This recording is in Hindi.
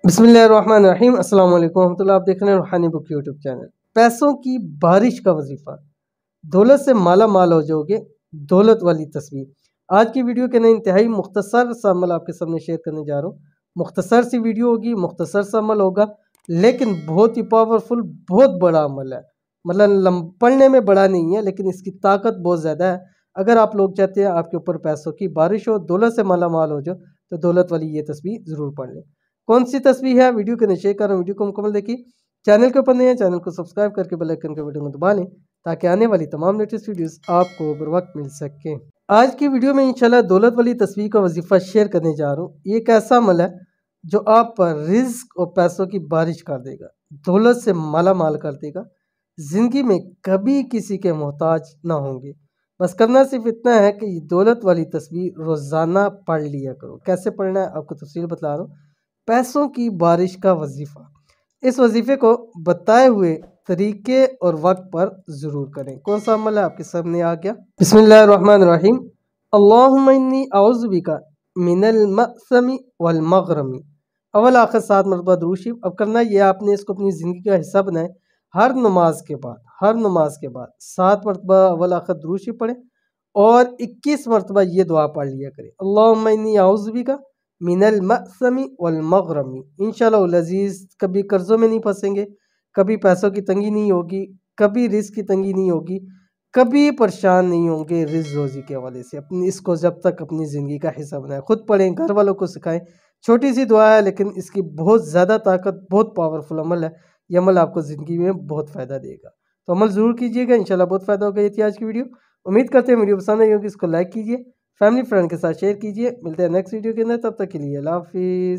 बिस्मिल्लाहिर्रहमानिर्रहीम अस्सलाम वालेकुम रहमतुल्लाह। आप देख रहे हैं रूहानी बुक यूट्यूब चैनल। पैसों की बारिश का वजीफा, दौलत से माला माल हो जाओगे, दौलत वाली तस्वीर। आज की वीडियो के ना इंतहाई मुख्तसर सा अमल आपके सामने शेयर करने जा रहा हूँ। मुख्तसर सी वीडियो होगी, मुख्तसर सा अमल होगा, लेकिन बहुत ही पावरफुल, बहुत बड़ा अमल है। मतलब पढ़ने में बड़ा नहीं है, लेकिन इसकी ताकत बहुत ज़्यादा है। अगर आप लोग चाहते हैं आपके ऊपर पैसों की बारिश हो, दौलत से माला माल हो जाओ, तो दौलत वाली ये तस्वीर ज़रूर पढ़ लें। कौन सी तस्वीर है, वीडियो के नीचे कर रहा हूँ, वीडियो को मुकम्मल देखिए। चैनल के ऊपर नहीं है, चैनल को सब्सक्राइब करके बेल आइकन के बटन को दबा लें, ताकि आने वाली तमाम लेटेस्ट वीडियोस आपको बर वक्त मिल सके। आज की वीडियो में इंशाल्लाह दौलत वाली तस्वीर का वजीफा शेयर करने जा रहा हूँ। ये एक ऐसा अमल है जो आप पर रिज्क और पैसों की बारिश कर देगा, दौलत से माला माल कर देगा। ज़िंदगी में कभी किसी के मोहताज ना होंगे। बस करना सिर्फ इतना है कि ये दौलत वाली तस्वीर रोज़ाना पढ़ लिया करो। कैसे पढ़ना है आपको तफसील बता रहा हूँ। पैसों की बारिश का वजीफ़ा, इस वजीफ़े को बताए हुए तरीके और वक्त पर ज़रूर करें। कौन सा अमल है आपके सामने आ गया। बिस्मिल्लाहिर्रहमानिर्रहीम। अल्लाहुम्मा इन्नी अऊज़ु बिका मिनल मअसमी वल मग़रमी। अव्वल आखिर 7 मरतबा दुरूद शरीफ। अब करना ये, आपने इसको अपनी ज़िंदगी का हिस्सा बनाए। हर नमाज के बाद 7 मरतबा अव्वल आखिर दुरूद शरीफ पढ़ें और 21 मरतबा ये दुआ पढ़ लिया करें, अल्लाहुम्मा इन्नी अऊज़ु बिका मिनल मअसमी वल मग़रमी। इंशाअल्लाह अज़ीज़ कभी कर्ज़ों में नहीं फंसेंगे, कभी पैसों की तंगी नहीं होगी, कभी रिस्क की तंगी नहीं होगी, कभी परेशान नहीं होंगे रिज़्क़ रोज़ी के हवाले से। अपनी इसको जब तक अपनी ज़िंदगी का हिस्सा बनाएं, खुद पढ़ें, घर वालों को सिखाएं। छोटी सी दुआ है, लेकिन इसकी बहुत ज़्यादा ताकत, बहुत पावरफुल अमल है। ये अमल आपको ज़िंदगी में बहुत फ़ायदा देगा, तो अमल ज़रूर कीजिएगा, इंशाल्लाह बहुत फ़ायदा होगा। ये थी आज की वीडियो। उम्मीद करते हैं वीडियो पसंद आई होगी। इसको लाइक कीजिए, फैमिली फ्रेंड के साथ शेयर कीजिए। मिलते हैं नेक्स्ट वीडियो के अंदर, तब तक के लिए अल्लाह हाफिज़।